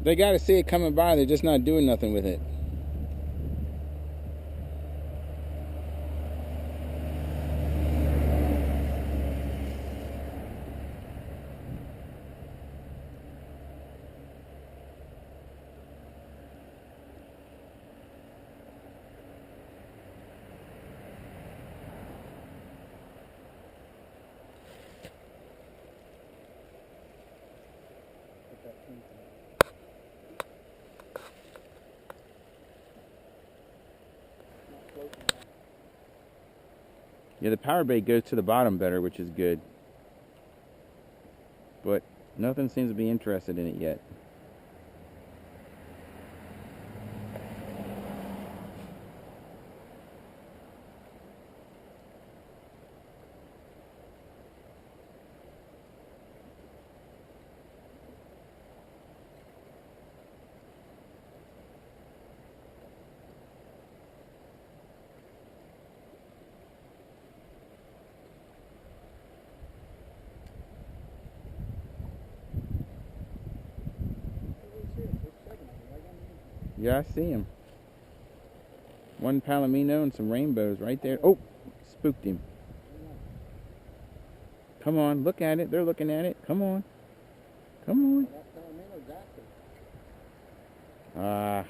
They got to see it coming by. They're just not doing nothing with it. Yeah, the power bait goes to the bottom better, which is good. But nothing seems to be interested in it yet. Yeah, I see him. One palomino and some rainbows right there. Oh, spooked him. Come on, look at it. They're looking at it. Come on. Come on.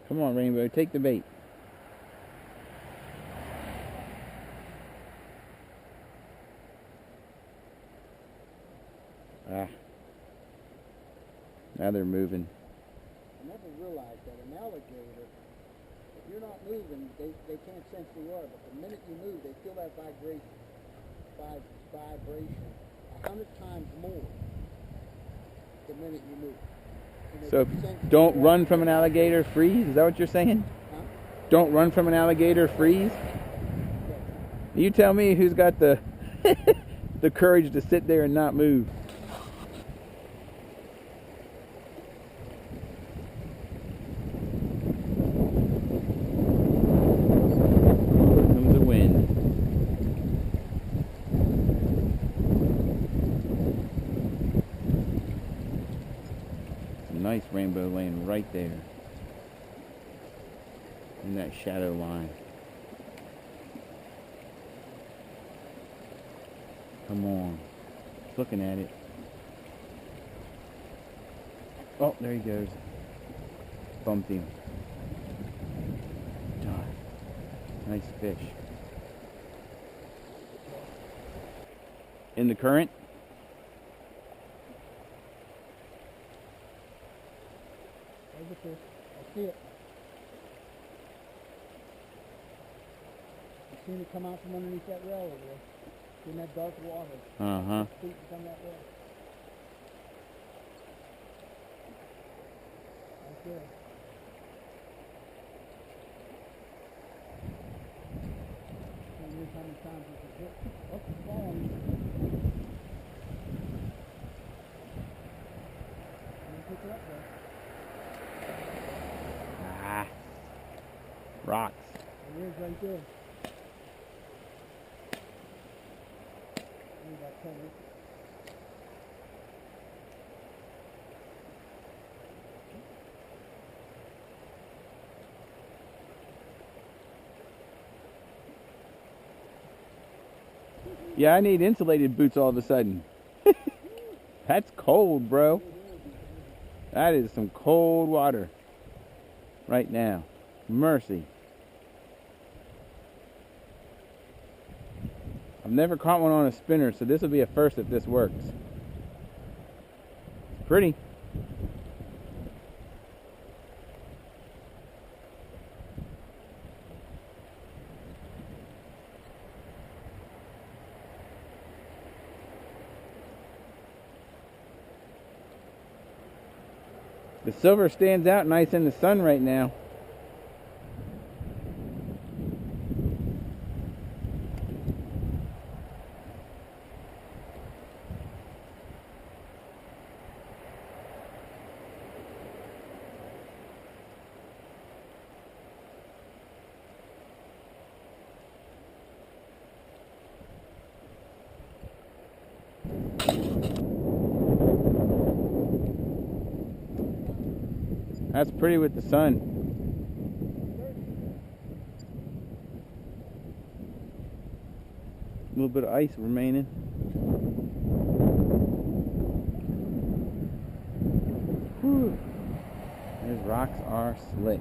Come on, rainbow. Take the bait. Now they're moving. I never realized that an alligator, if you're not moving, they can't sense where you are, but the minute you move, they feel that vibration 100 times more the minute you move. So don't run from an alligator, freeze? Is that what you're saying? Huh? Don't run from an alligator, freeze? You tell me who's got the the courage to sit there and not move. Nice rainbow laying right there in that shadow line. Come on, looking at it. Oh, there he goes. Bumped him. Darn. Nice fish. In the current. I see it. I've seen it come out from underneath that rail over there. In that dark water. Uh-huh. Feet come that way. Right there. I don't know how many times you can hit. What's the phone? Pick it up there. Rocks. It is right there. About 10 inches. Yeah, I need insulated boots all of a sudden. That's cold, bro. That is some cold water right now. Mercy. I've never caught one on a spinner, so this will be a first if this works. Pretty. The silver stands out nice in the sun right now. That's pretty with the sun. A little bit of ice remaining. Whew. Those rocks are slick.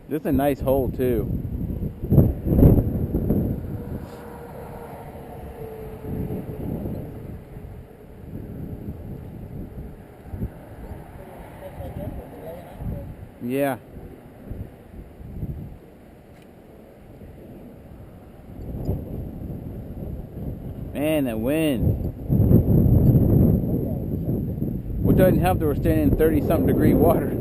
This is a nice hole too. Yeah. Man, that wind. What doesn't help that we're standing in 30-something degree water.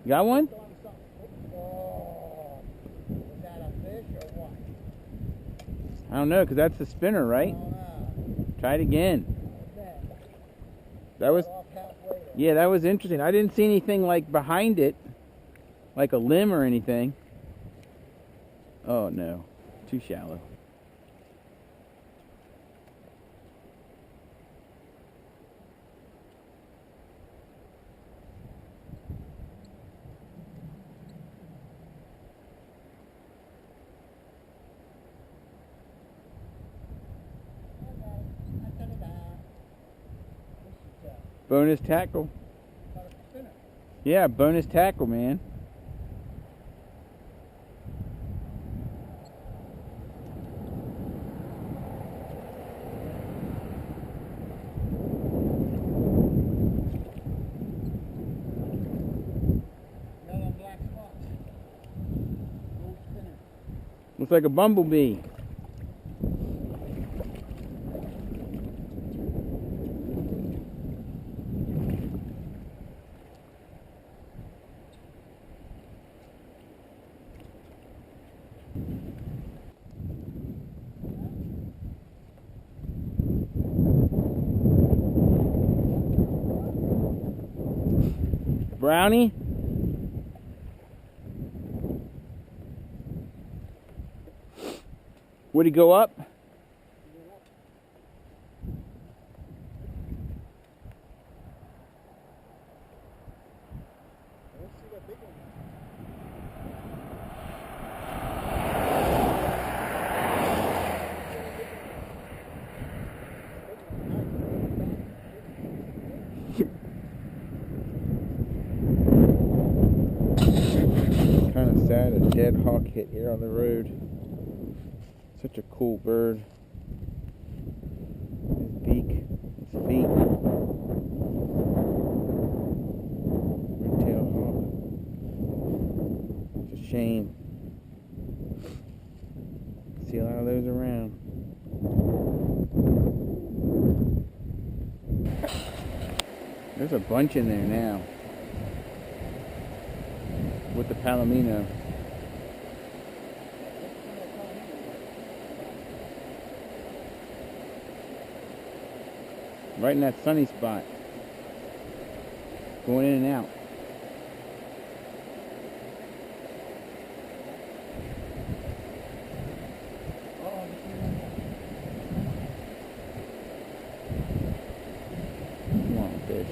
Got one? Oh, was that a fish or what? I don't know, because that's the spinner, right? Try it again. That was, yeah, that was interesting. I didn't see anything like behind it, like a limb or anything. Oh no, too shallow. Bonus tackle. Yeah, bonus tackle, man. Looks like a bumblebee. Brownie? Would he go up? Kind of sad a dead hawk hit here on the road. Such a cool bird. His beak, his feet. Red-tailed hawk. It's a shame. See a lot of those around. There's a bunch in there now. With the palomino. Right in that sunny spot. Going in and out. Come on, fish.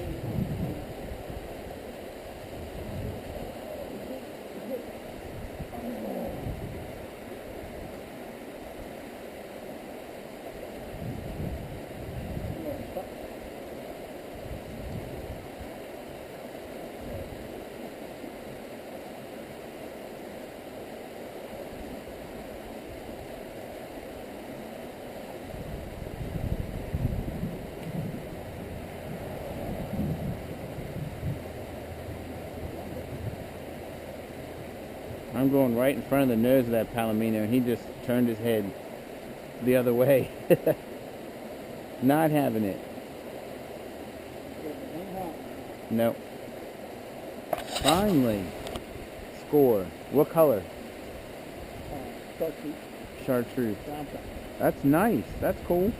I'm going right in front of the nose of that palomino, and he just turned his head the other way. Not having it. Nope. Finally. Score. What color? Chartreuse. Chartreuse. Brown trout. That's nice. That's cool.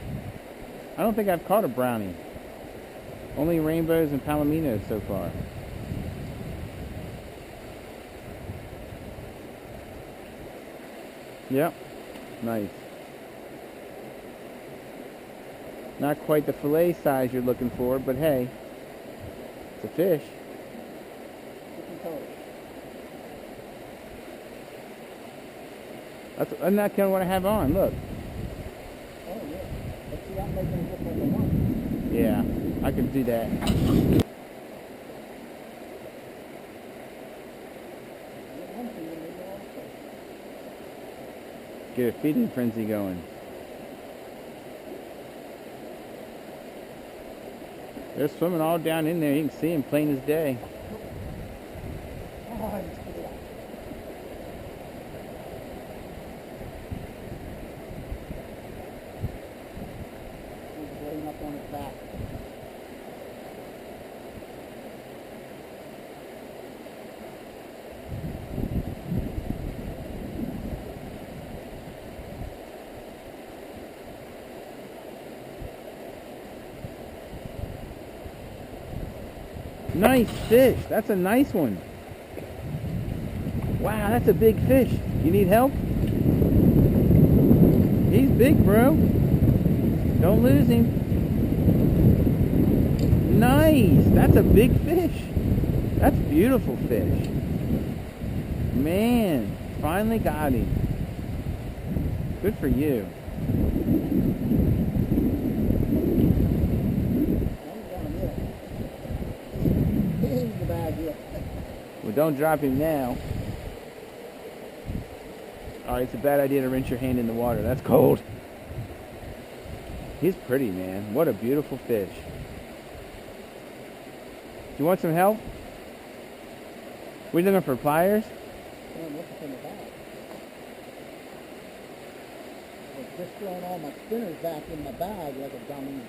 I don't think I've caught a brownie. Only rainbows and palominos so far. Yep. Nice. Not quite the fillet size you're looking for, but hey, it's a fish. Different colors. I'm not kind of what I have on. Look. Oh yeah. Let's see, I'm making it look like a one. Yeah, I can do that. Get a feeding frenzy going. They're swimming all down in there. You can see them plain as day. Oh, I just put it out. He's laying up on his back. Nice fish. That's a nice one. Wow, that's a big fish. You need help? He's big, bro. Don't lose him. Nice. That's a big fish. That's beautiful fish. Man, finally got him. Good for you. Well, don't drop him now. Alright, it's a bad idea to rinse your hand in the water. That's cold. He's pretty, man. What a beautiful fish. Do you want some help? We looking for pliers? I'm looking for my bag. I've just thrown all my spinners back in my bag like a dummy.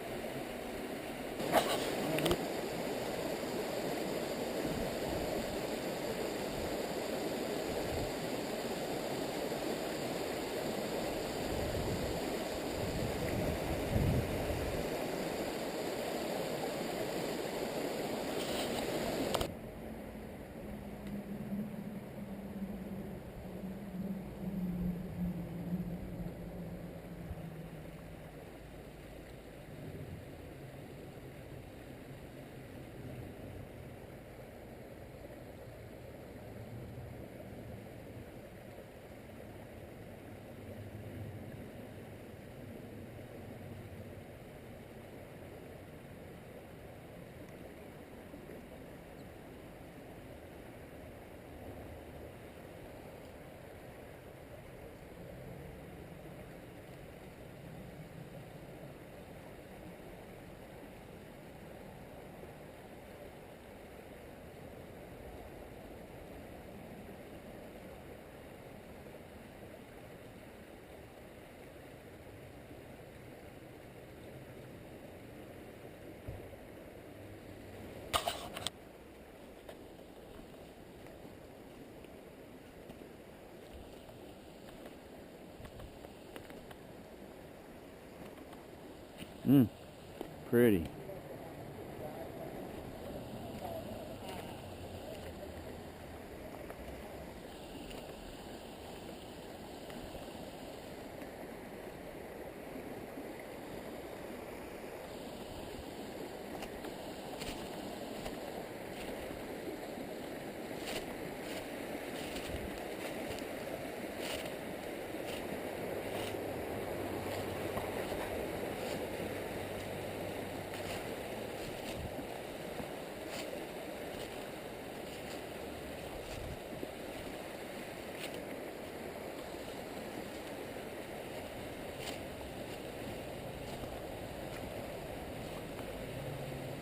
Pretty.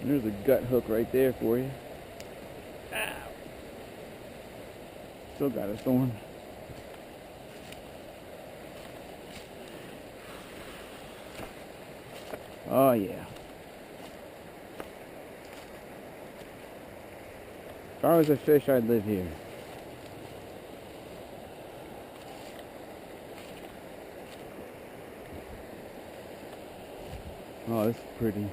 There's a gut hook right there for you. Ow. Still got a thorn. Oh yeah. If I was a fish, I'd live here. Oh, this is pretty.